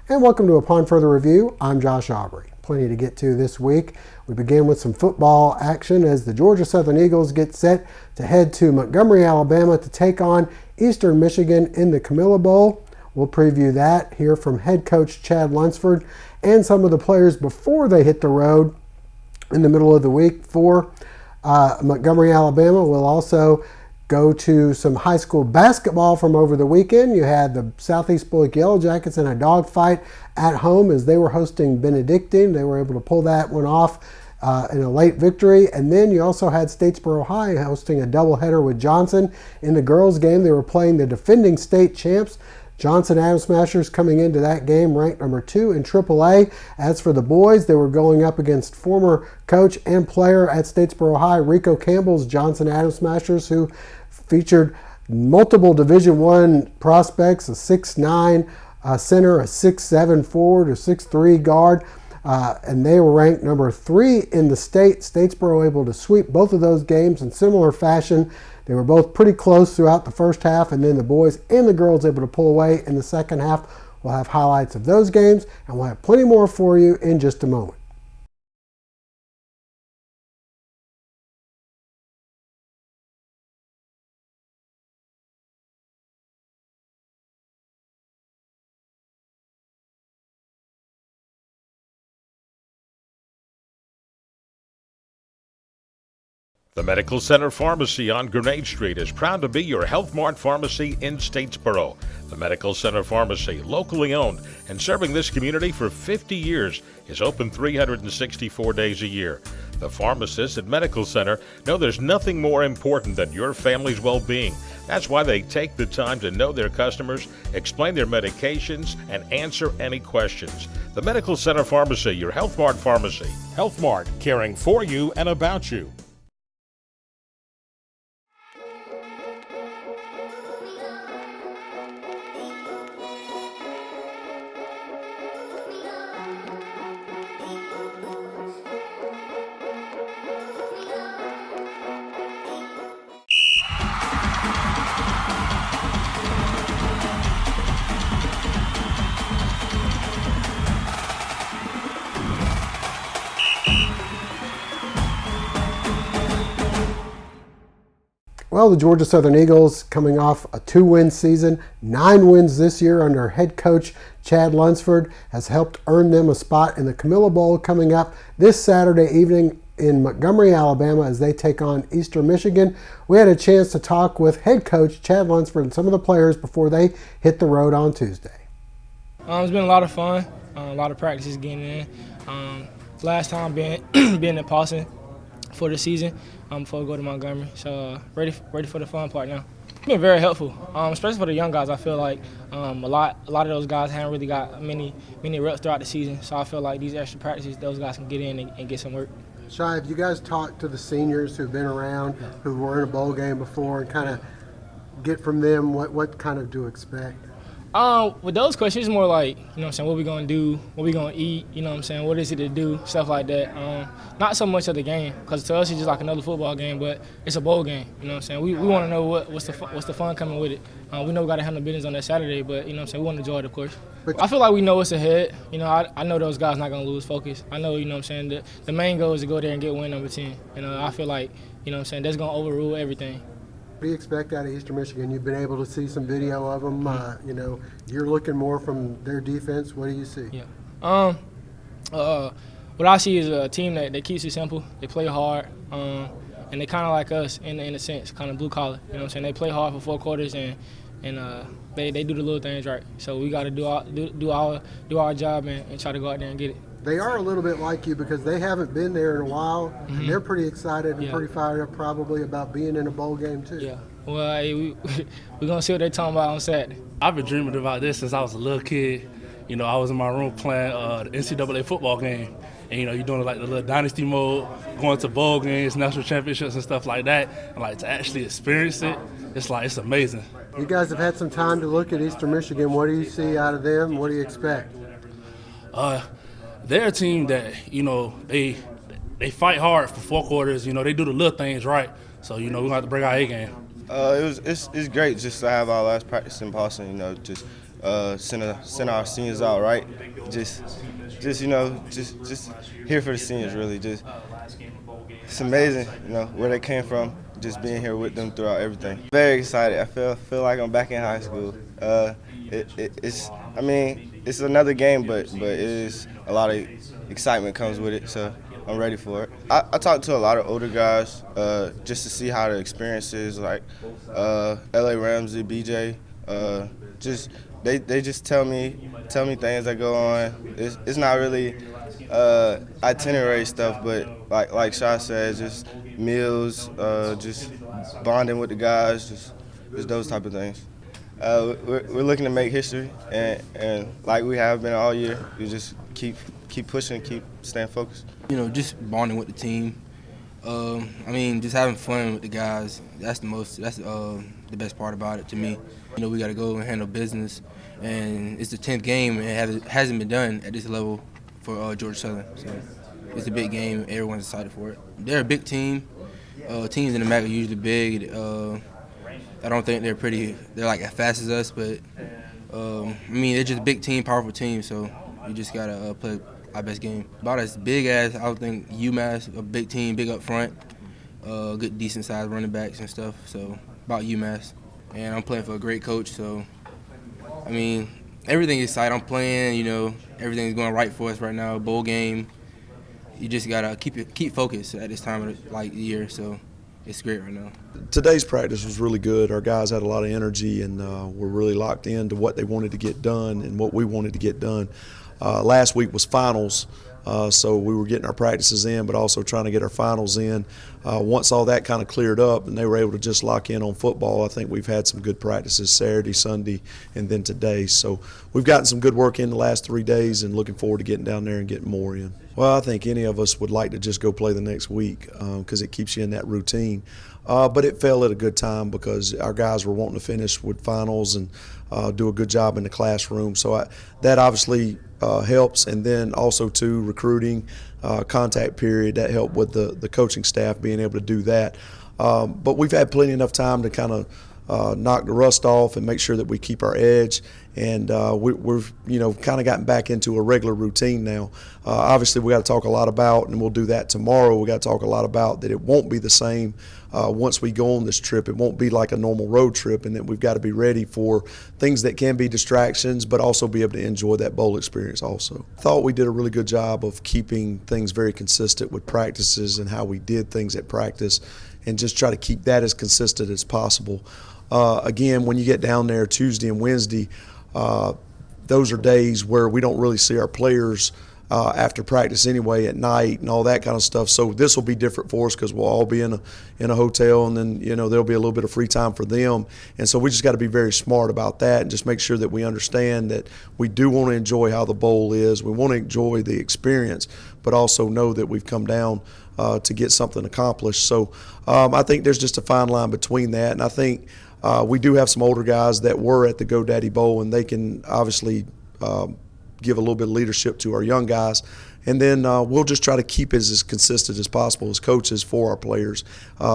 And welcome to Upon Further Review. I'm Josh Aubrey. Plenty to get to this week. We begin with some football action as the Georgia Southern Eagles get set to head to Montgomery, Alabama to take on Eastern Michigan in the Camilla Bowl. We'll preview that, hear from head coach Chad Lunsford and some of the players before they hit the road in the middle of the week for Montgomery, Alabama. We'll also go to some high school basketball from over the weekend. You had the Southeast Bulloch Yellow Jackets in a dogfight at home as they were hosting Benedictine. They were able to pull that one off in a late victory. And then you also had Statesboro High hosting a doubleheader with Johnson. In the girls' game, they were playing the defending state champs, Johnson Atom Smashers, coming into that game ranked number 2 in AAA. As for the boys, they were going up against former coach and player at Statesboro High, Rico Campbell's Johnson Atom Smashers, who featured multiple Division I prospects, a 6'9" center, a 6'7" forward, a 6'3" guard, and they were ranked number 3 in the state. Statesboro able to sweep both of those games in similar fashion. They were both pretty close throughout the first half, and then the boys and the girls able to pull away in the second half. We'll have highlights of those games, and we'll have plenty more for you in just a moment. The Medical Center Pharmacy on Grenade Street is proud to be your Health Mart pharmacy in Statesboro. The Medical Center Pharmacy, locally owned and serving this community for 50 years, is open 364 days a year. The pharmacists at Medical Center know there's nothing more important than your family's well-being. That's why they take the time to know their customers, explain their medications, and answer any questions. The Medical Center Pharmacy, your Health Mart pharmacy. Health Mart, caring for you and about you. Well, the Georgia Southern Eagles coming off a 2-win season, 9 wins this year under head coach Chad Lunsford, has helped earn them a spot in the Camilla Bowl coming up this Saturday evening in Montgomery, Alabama as they take on Eastern Michigan. We had a chance to talk with head coach Chad Lunsford and some of the players before they hit the road on Tuesday. It's been a lot of fun, a lot of practices getting in. Last time being in Paulson for the season before we go to Montgomery. So ready for the fun part now. It's been very helpful, especially for the young guys. I feel like a lot of those guys haven't really got many reps throughout the season. So I feel like these extra practices, those guys can get in and get some work. Shai, have you guys talked to the seniors who've been around, who were in a bowl game before, and kind of get from them what kind of to expect? With those questions, it's more like, what we going to do, what we going to eat, what is it to do, stuff like that. Not so much of the game, because to us it's just like another football game, but it's a bowl game, We want to know what's the fun coming with it. We know we got to handle business on that Saturday, but, we want to enjoy it, of course. But I feel like we know what's ahead. I know those guys not going to lose focus. I know, the main goal is to go there and get win number 10. I feel like, that's going to overrule everything. What do you expect out of Eastern Michigan? You've been able to see some video of them. You're looking more from their defense. What do you see? Yeah. What I see is a team that keeps it simple. They play hard, and they kind of like us in a sense, kind of blue collar. They play hard for 4 quarters and they do the little things right. So we got to do our job and try to go out there and get it. They are a little bit like you because they haven't been there in a while, and they're pretty excited and pretty fired up probably about being in a bowl game too. Yeah. Well, we're going to see what they're talking about on Saturday. I've been dreaming about this since I was a little kid. I was in my room playing the NCAA football game. And, you're doing like the little dynasty mode, going to bowl games, national championships and stuff like that. And like to actually experience it, it's amazing. You guys have had some time to look at Eastern Michigan. What do you see out of them? What do you expect? They're a team that, they fight hard for 4 quarters. They do the little things right. So, we're going to have to bring our A game. It's great just to have our last practice in Boston, just send our seniors out right. Just here for the seniors, really. It's amazing, where they came from, just being here with them throughout everything. Very excited. I feel like I'm back in high school. It's another game, but it is a lot of excitement comes with it, so I'm ready for it. I talked to a lot of older guys just to see how the experience is, like L.A. Ramsey, B.J., They just tell me things that go on. It's not really itinerary stuff, but like Shah said, just meals, just bonding with the guys, just those type of things. We're looking to make history, and like we have been all year, we just keep pushing, keep staying focused. Just bonding with the team. Just having fun with the guys. That's the best part about it to me. We got to go and handle business, and it's the 10th game, and it hasn't been done at this level for Georgia Southern. So it's a big game. Everyone's excited for it. They're a big team. Teams in the MAC are usually big. I don't think they're like as fast as us, but they're just a big team, powerful team. So we just gotta play our best game. About as big as I would think UMass, a big team, big up front, good decent sized running backs and stuff. So about UMass. And I'm playing for a great coach, so, everything is exciting. I'm playing, everything's going right for us right now, bowl game. You just got to keep focused at this time of the year, so it's great right now. Today's practice was really good. Our guys had a lot of energy, and were really locked into what they wanted to get done and what we wanted to get done. Last week was finals. So we were getting our practices in, but also trying to get our finals in. Once all that kind of cleared up and they were able to just lock in on football, I think we've had some good practices Saturday, Sunday, and then today. So we've gotten some good work in the last 3 days and looking forward to getting down there and getting more in. Well, I think any of us would like to just go play the next week because it keeps you in that routine. But it fell at a good time because our guys were wanting to finish with finals and do a good job in the classroom. So that obviously helps, and then also too recruiting, contact period, that helped with the coaching staff being able to do that. But we've had plenty enough time to kind of knock the rust off and make sure that we keep our edge, and we've kind of gotten back into a regular routine now. Obviously we got to talk a lot about, and we'll do that tomorrow, we got to talk a lot about that it won't be the same once we go on this trip. It won't be like a normal road trip, and that we've got to be ready for things that can be distractions, but also be able to enjoy that bowl experience also. I thought we did a really good job of keeping things very consistent with practices and how we did things at practice, and just try to keep that as consistent as possible. Again, when you get down there Tuesday and Wednesday, those are days where we don't really see our players after practice anyway at night and all that kind of stuff. So this will be different for us because we'll all be in a hotel, and then there'll be a little bit of free time for them. And so we just got to be very smart about that and just make sure that we understand that we do want to enjoy how the bowl is. We want to enjoy the experience, but also know that we've come down to get something accomplished. So I think there's just a fine line between that, and I think we do have some older guys that were at the GoDaddy Bowl, and they can obviously give a little bit of leadership to our young guys. And then we'll just try to keep it as consistent as possible as coaches for our players,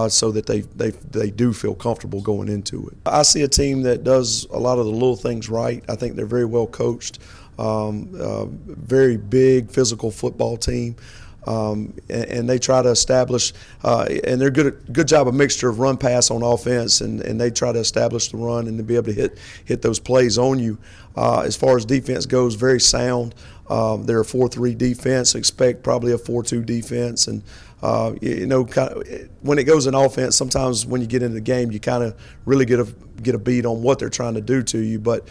so that they do feel comfortable going into it. I see a team that does a lot of the little things right. I think they're very well coached, very big physical football team. And they try to establish, and they're good job of mixture of run pass on offense, and they try to establish the run and to be able to hit those plays on you. As far as defense goes, very sound. They're a 4-3 defense. Expect probably a 4-2 defense, and kind of, when it goes in offense, sometimes when you get into the game, you kind of really get a beat on what they're trying to do to you. But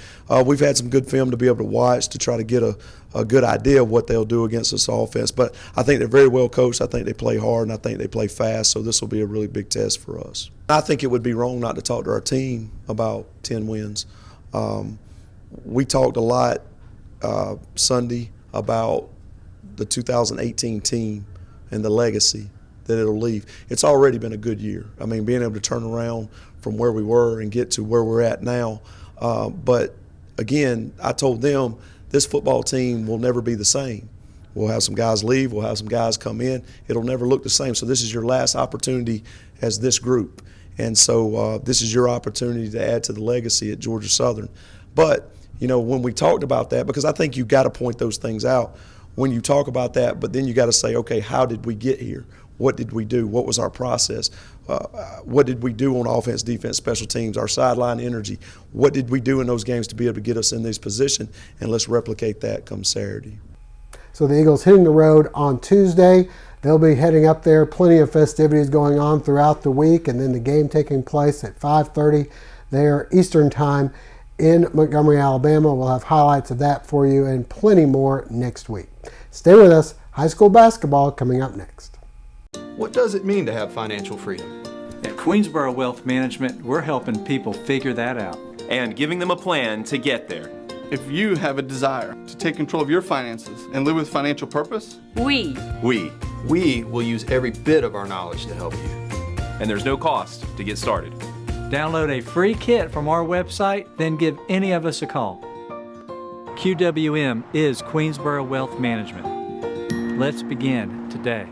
we've had some good film to be able to watch to try to get a good idea of what they'll do against this offense. But I think they're very well coached. I think they play hard, and I think they play fast. So this will be a really big test for us. I think it would be wrong not to talk to our team about 10 wins. We talked a lot Sunday about the 2018 team and the legacy that it'll leave. It's already been a good year. I mean, being able to turn around from where we were and get to where we're at now. But again, I told them this football team will never be the same. We'll have some guys leave. We'll have some guys come in. It'll never look the same. So this is your last opportunity as this group. And so this is your opportunity to add to the legacy at Georgia Southern. But, you know, when we talked about that, because I think you've got to point those things out when you talk about that, but then you got to say, okay, how did we get here? What did we do? What was our process? What did we do on offense, defense, special teams, our sideline energy? What did we do in those games to be able to get us in this position? And let's replicate that come Saturday. So the Eagles hitting the road on Tuesday. They'll be heading up there. Plenty of festivities going on throughout the week, and then the game taking place at 5:30 there Eastern Time in Montgomery, Alabama. We'll have highlights of that for you and plenty more next week. Stay with us. High school basketball coming up next. What does it mean to have financial freedom? At Queensboro Wealth Management, we're helping people figure that out and giving them a plan to get there. If you have a desire to take control of your finances and live with financial purpose, we will use every bit of our knowledge to help you. And there's no cost to get started. Download a free kit from our website, then give any of us a call. QWM is Queensboro Wealth Management. Let's begin today.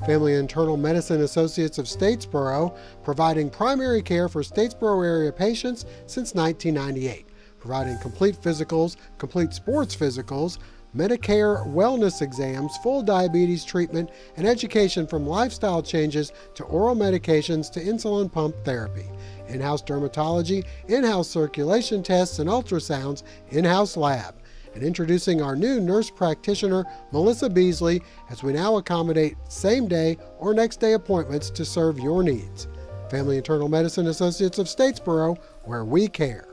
Family Internal Medicine Associates of Statesboro, providing primary care for Statesboro area patients since 1998. Providing complete physicals, complete sports physicals, Medicare wellness exams, full diabetes treatment, and education from lifestyle changes to oral medications to insulin pump therapy. In-house dermatology, in-house circulation tests and ultrasounds, in-house lab. And introducing our new nurse practitioner, Melissa Beasley, as we now accommodate same-day or next-day appointments to serve your needs. Family Internal Medicine Associates of Statesboro, where we care.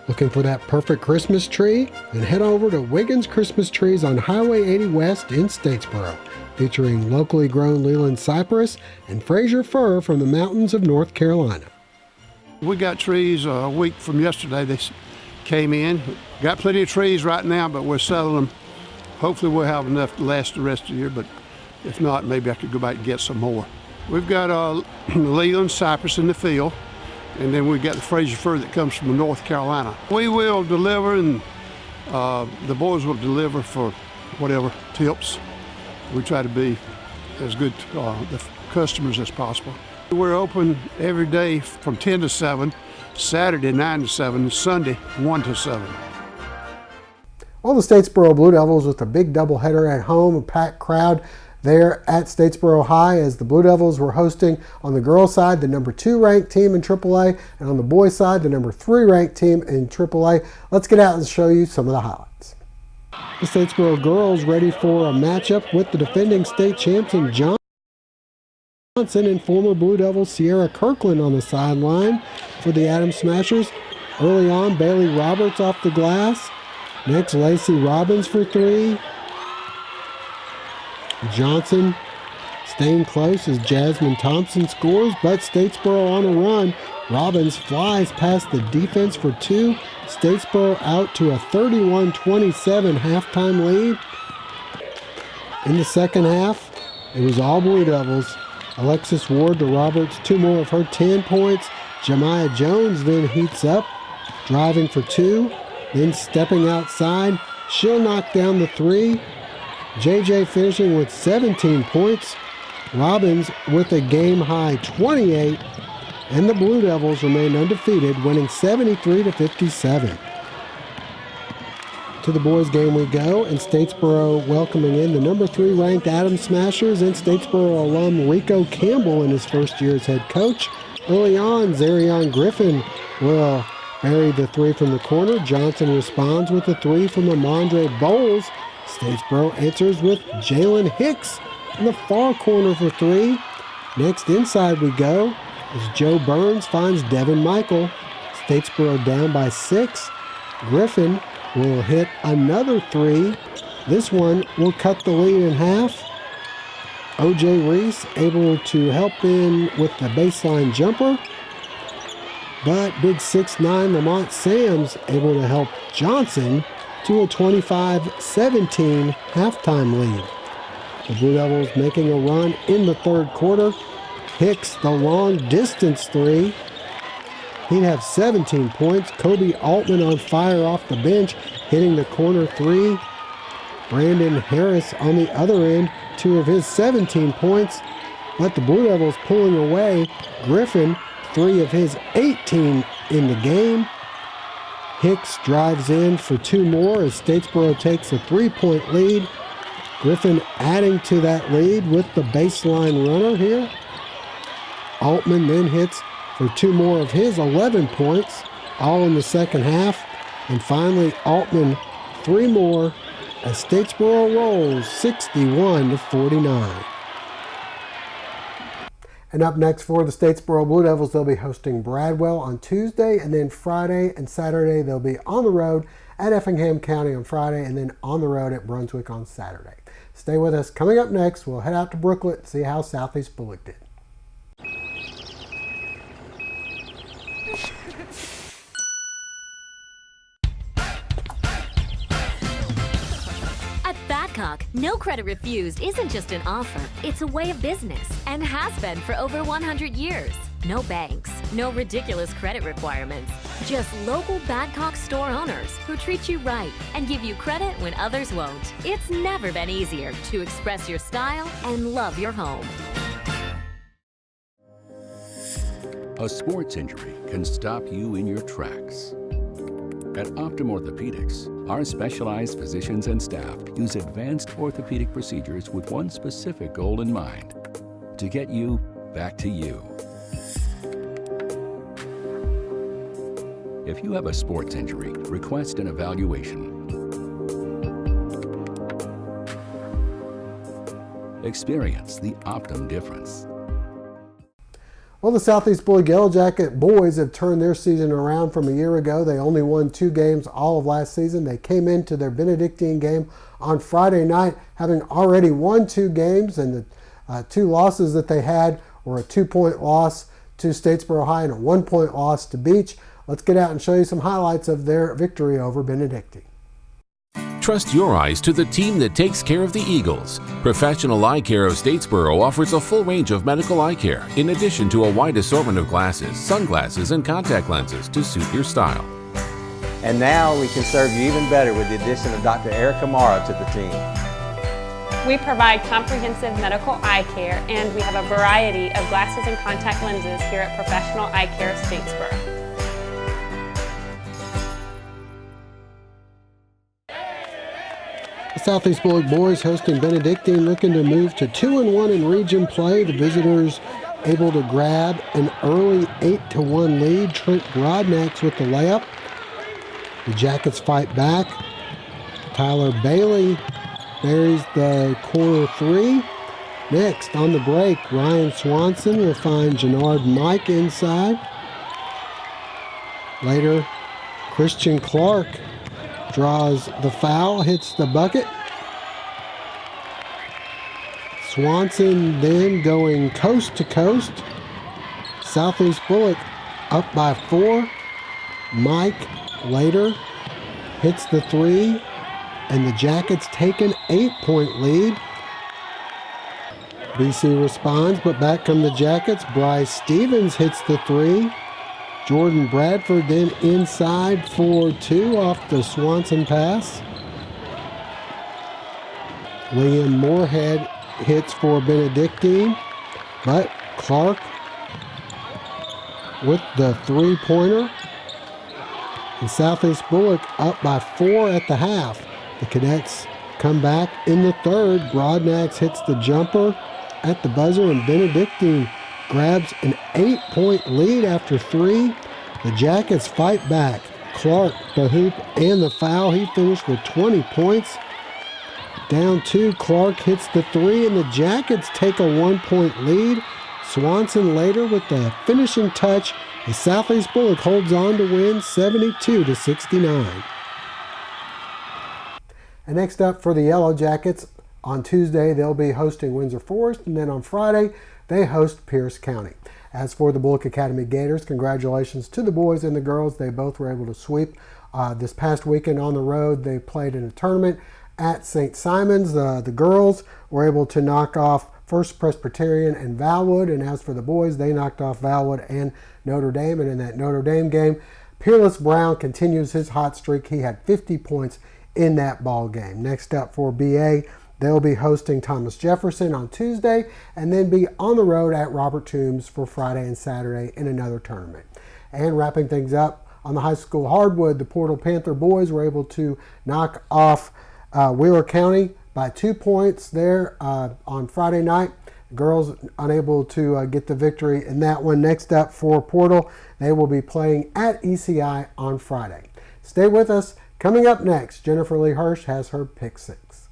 Looking for that perfect Christmas tree? Then head over to Wiggins Christmas Trees on Highway 80 West in Statesboro, featuring locally grown Leland cypress and Fraser fir from the mountains of North Carolina. We got trees a week from yesterday. They came in. Got plenty of trees right now, but we're selling them. Hopefully we'll have enough to last the rest of the year, but if not, maybe I could go back and get some more. We've got Leland cypress in the field. And then we've got the Fraser fir that comes from North Carolina. We will deliver, and the boys will deliver for whatever tips. We try to be as good to the customers as possible. We're open every day from 10 to 7, Saturday 9 to 7, Sunday 1 to 7. All the Statesboro Blue Devils with a big doubleheader at home, a packed crowd there at Statesboro High as the Blue Devils were hosting on the girls' side the number 2 ranked team in AAA, and on the boys' side the number 3 ranked team in AAA. Let's get out and show you some of the highlights. The Statesboro girls ready for a matchup with the defending state champion Johnson and former Blue Devils Sierra Kirkland on the sideline for the Adams Smashers. Early on, Bailey Roberts off the glass. Next, Lacey Robbins for 3. Johnson staying close as Jasmine Thompson scores, but Statesboro on a run. Robbins flies past the defense for 2. Statesboro out to a 31-27 halftime lead. In the second half, it was all Blue Devils. Alexis Ward to Roberts, 2 more of her 10 points. Jemiah Jones then heats up, driving for 2, then stepping outside. She'll knock down the 3. JJ finishing with 17 points. Robbins with a game-high 28. And the Blue Devils remain undefeated, winning 73-57. To the boys' game we go, and Statesboro welcoming in the number 3 ranked Adams Smashers and Statesboro alum Rico Campbell in his first year as head coach. Early on, Zarion Griffin will bury the 3 from the corner. Johnson responds with a 3 from Amandre Bowles. Statesboro answers with Jalen Hicks in the far corner for 3. Next inside we go as Joe Burns finds Devin Michael. Statesboro down by 6. Griffin will hit another 3. This one will cut the lead in half. O.J. Reese able to help in with the baseline jumper. but big 6'9" Lamont Sam's able to help Johnson to a 25-17 halftime lead. The Blue Devils making a run in the third quarter. Hicks the long distance three. He'd have 17 points. Kobe Altman on fire off the bench, hitting the corner three. Brandon Harris on the other end, 2 of his 17 points. But the Blue Devils pulling away. Griffin, 3 of his 18 in the game. Hicks drives in for 2 more as Statesboro takes a 3-point lead. Griffin adding to that lead with the baseline runner here. Altman then hits for 2 more of his 11 points, all in the second half. And finally, Altman 3 more as Statesboro rolls 61-49. And up next for the Statesboro Blue Devils, they'll be hosting Bradwell on Tuesday, and then Friday and Saturday they'll be on the road at Effingham County on Friday, and then on the road at Brunswick on Saturday. Stay with us. Coming up next, we'll head out to Brooklet and see how Southeast Bulloch did. No credit refused isn't just an offer, it's a way of business and has been for over 100 years. No banks, no ridiculous credit requirements, just local Badcock store owners who treat you right and give you credit when others won't. It's never been easier to express your style and love your home. A sports injury can stop you in your tracks. At Optum Orthopedics, our specialized physicians and staff use advanced orthopedic procedures with one specific goal in mind: to get you back to you. If you have a sports injury, request an evaluation. Experience the Optum difference. Well, the Southeast Bulloch Yellow Jacket boys have turned their season around from a year ago. They only won 2 games all of last season. They came into their Benedictine game on Friday night having already won 2 games, and the 2 losses that they had were a 2-point loss to Statesboro High and a 1-point loss to Beach. Let's get out and show you some highlights of their victory over Benedictine. Trust your eyes to the team that takes care of the Eagles. Professional Eye Care of Statesboro offers a full range of medical eye care, in addition to a wide assortment of glasses, sunglasses, and contact lenses to suit your style. And now we can serve you even better with the addition of Dr. Eric Amara to the team. We provide comprehensive medical eye care, and we have a variety of glasses and contact lenses here at Professional Eye Care of Statesboro. The Southeast Bulloch boys hosting Benedictine, looking to move to 2-1 in region play. The visitors able to grab an early 8-1 lead. Trent Grodnax with the layup. The Jackets fight back. Tyler Bailey buries the corner 3. Next, on the break, Ryan Swanson will find Jannard Mike inside. Later, Christian Clark draws the foul, hits the bucket. Swanson then going coast to coast. Southeast Bulloch up by 4. Mike later hits the 3, and the Jackets take an 8-point lead. BC responds, but back come the Jackets. Bryce Stevens hits the 3. Jordan Bradford then inside for 2 off the Swanson pass. Liam Moorhead hits for Benedictine, but Clark with the 3-pointer. And Southeast Bulloch up by 4 at the half. The Cadets come back in the third. Grodnax hits the jumper at the buzzer, and Benedictine grabs an 8-point lead after 3. The Jackets fight back. Clark, the hoop, and the foul. He finished with 20 points. Down 2, Clark hits the 3, and the Jackets take a 1-point lead. Swanson later with the finishing touch. The Southeast Bulloch holds on to win 72-69. And next up for the Yellow Jackets, on Tuesday they'll be hosting Windsor Forest, and then on Friday They host Pierce County. As for the Bulloch Academy Gators, congratulations to the boys and the girls. They both were able to sweep this past weekend on the road. They played in a tournament at St. Simon's. The girls were able to knock off First Presbyterian and Valwood, and as for the boys, they knocked off Valwood and Notre Dame. And in that Notre Dame game, Peerless Brown continues his hot streak. He had 50 points in that ball game. Next up for BA, they'll be hosting Thomas Jefferson on Tuesday and then be on the road at Robert Toombs for Friday and Saturday in another tournament. And wrapping things up on the high school hardwood, the Portal Panther boys were able to knock off Wheeler County by 2 points there on Friday night. Girls unable to get the victory in that one. Next up for Portal, they will be playing at ECI on Friday. Stay with us. Coming up next, Jennifer Lee Hirsch has her Pick Six.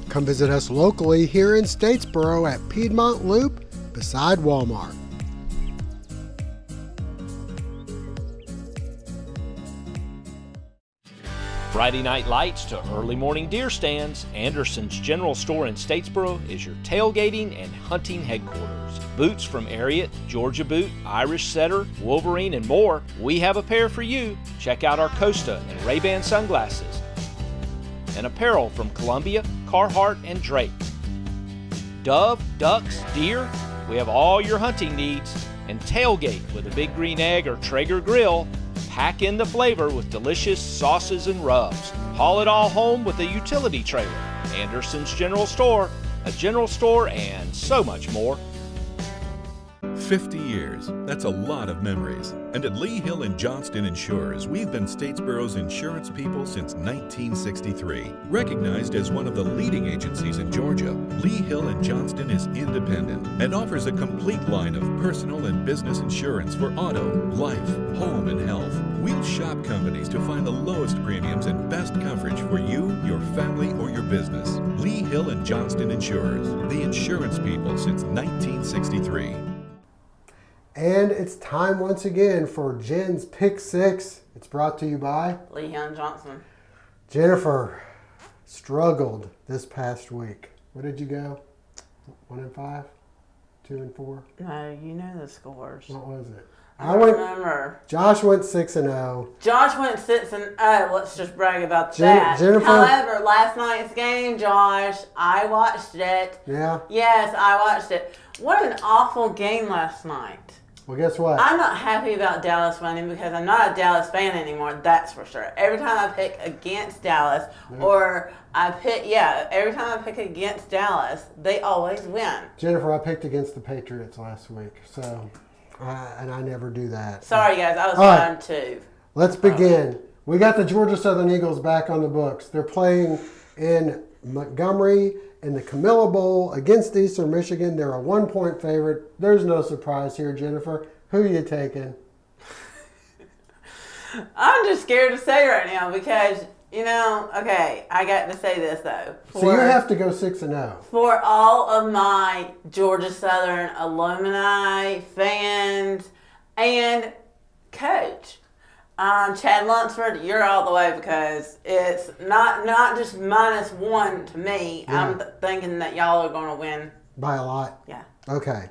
Come visit us locally here in Statesboro at Piedmont Loop beside Walmart. Friday night lights to early morning deer stands, Anderson's General Store in Statesboro is your tailgating and hunting headquarters. Boots from Ariat, Georgia Boot, Irish Setter, Wolverine, and more, we have a pair for you. Check out our Costa and Ray-Ban sunglasses. And apparel from Columbia, Carhartt, and Drake. Dove, ducks, deer, we have all your hunting needs. And tailgate with a Big Green Egg or Traeger grill. Pack in the flavor with delicious sauces and rubs. Haul it all home with a utility trailer. Anderson's General Store, a general store, and so much more. 50 years, that's a lot of memories. And at Lee Hill & Johnston Insurers, we've been Statesboro's insurance people since 1963. Recognized as one of the leading agencies in Georgia, Lee Hill & Johnston is independent and offers a complete line of personal and business insurance for auto, life, home, and health. We'll shop companies to find the lowest premiums and best coverage for you, your family, or your business. Lee Hill & Johnston Insurers, the insurance people since 1963. And it's time once again for Jen's Pick Six. It's brought to you by Lee Hill & Johnson. Jennifer struggled this past week. What did you go? 1-5? 2-4? No, you know the scores. What was it? I remember. Josh went 6-0. Josh went 6-0. Let's just brag about that. Jennifer. However, last night's game, Josh, I watched it. Yeah? Yes, I watched it. What an awful game last night. Well, guess what? I'm not happy about Dallas winning because I'm not a Dallas fan anymore, that's for sure. Every time I pick against Dallas, every time I pick against Dallas, they always win. Jennifer, I picked against the Patriots last week, so, and I never do that. Sorry, guys, I was fine too. Let's begin. We got the Georgia Southern Eagles back on the books. They're playing in Montgomery in the Camilla Bowl against Eastern Michigan. They're a 1-point favorite. There's no surprise here, Jennifer. Who are you taking? I'm just scared to say right now because, I got to say this though. So you have to go 6-0. For all of my Georgia Southern alumni, fans, and coach, Chad Lunsford, you're all the way because it's not just -1 to me. Yeah. I'm thinking that y'all are going to win. By a lot? Yeah. Okay.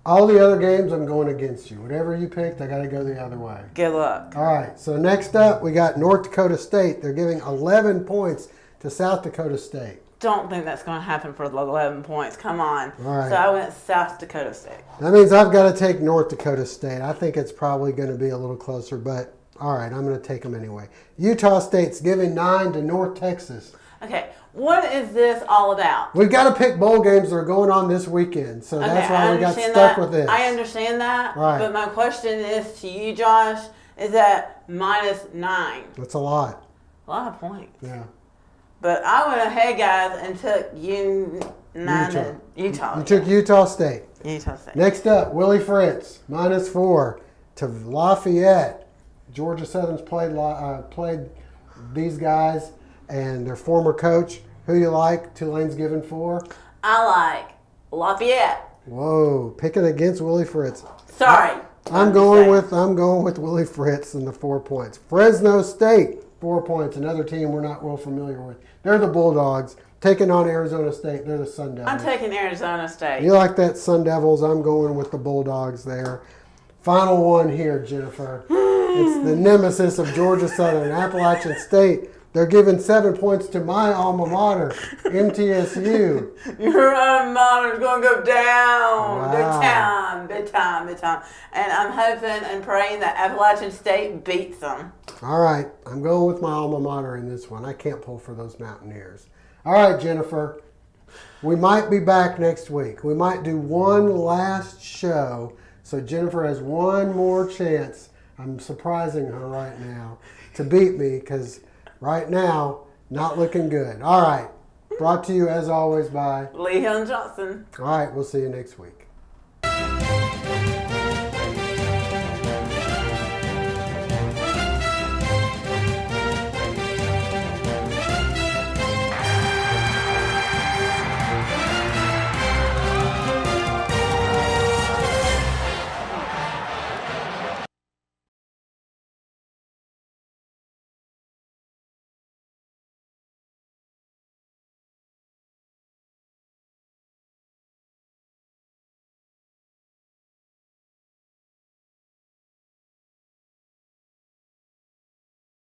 All the other games, I'm going against you. Whatever you picked, I got to go the other way. Good luck. All right. So next up, we got North Dakota State. They're giving 11 points to South Dakota State. Don't think that's going to happen for the 11 points. Come on. All right. So I went South Dakota State. That means I've got to take North Dakota State. I think it's probably going to be a little closer, but all right, I'm going to take them anyway. Utah State's giving 9 to North Texas. Okay, what is this all about? We've got to pick bowl games that are going on this weekend, so that's why we got stuck with this. I understand that, right. But my question is to you, Josh, is that -9? That's a lot. A lot of points. Yeah. But I went ahead, guys, and took Utah. You took Utah State. Utah State. Next up, Willie Fritz, -4 to Lafayette. Georgia Southern's played these guys and their former coach. Who you like? Tulane's given 4. I like Lafayette. Whoa, picking against Willie Fritz. Sorry. I'm going with Willie Fritz and the 4 points. Fresno State, 4 points. Another team we're not real familiar with. They're the Bulldogs taking on Arizona State. They're the Sun Devils. I'm taking Arizona State. You like that Sun Devils? I'm going with the Bulldogs there. Final one here, Jennifer. It's the nemesis of Georgia Southern, Appalachian State. They're giving 7 points to my alma mater, MTSU. Your alma mater's going to go down. Wow. Big time. And I'm hoping and praying that Appalachian State beats them. All right, I'm going with my alma mater in this one. I can't pull for those Mountaineers. All right, Jennifer, we might be back next week. We might do one last show, so Jennifer has one more chance. I'm surprising her right now to beat me because right now, not looking good. All right, brought to you as always by Lee Hill and Johnson. All right, we'll see you next week.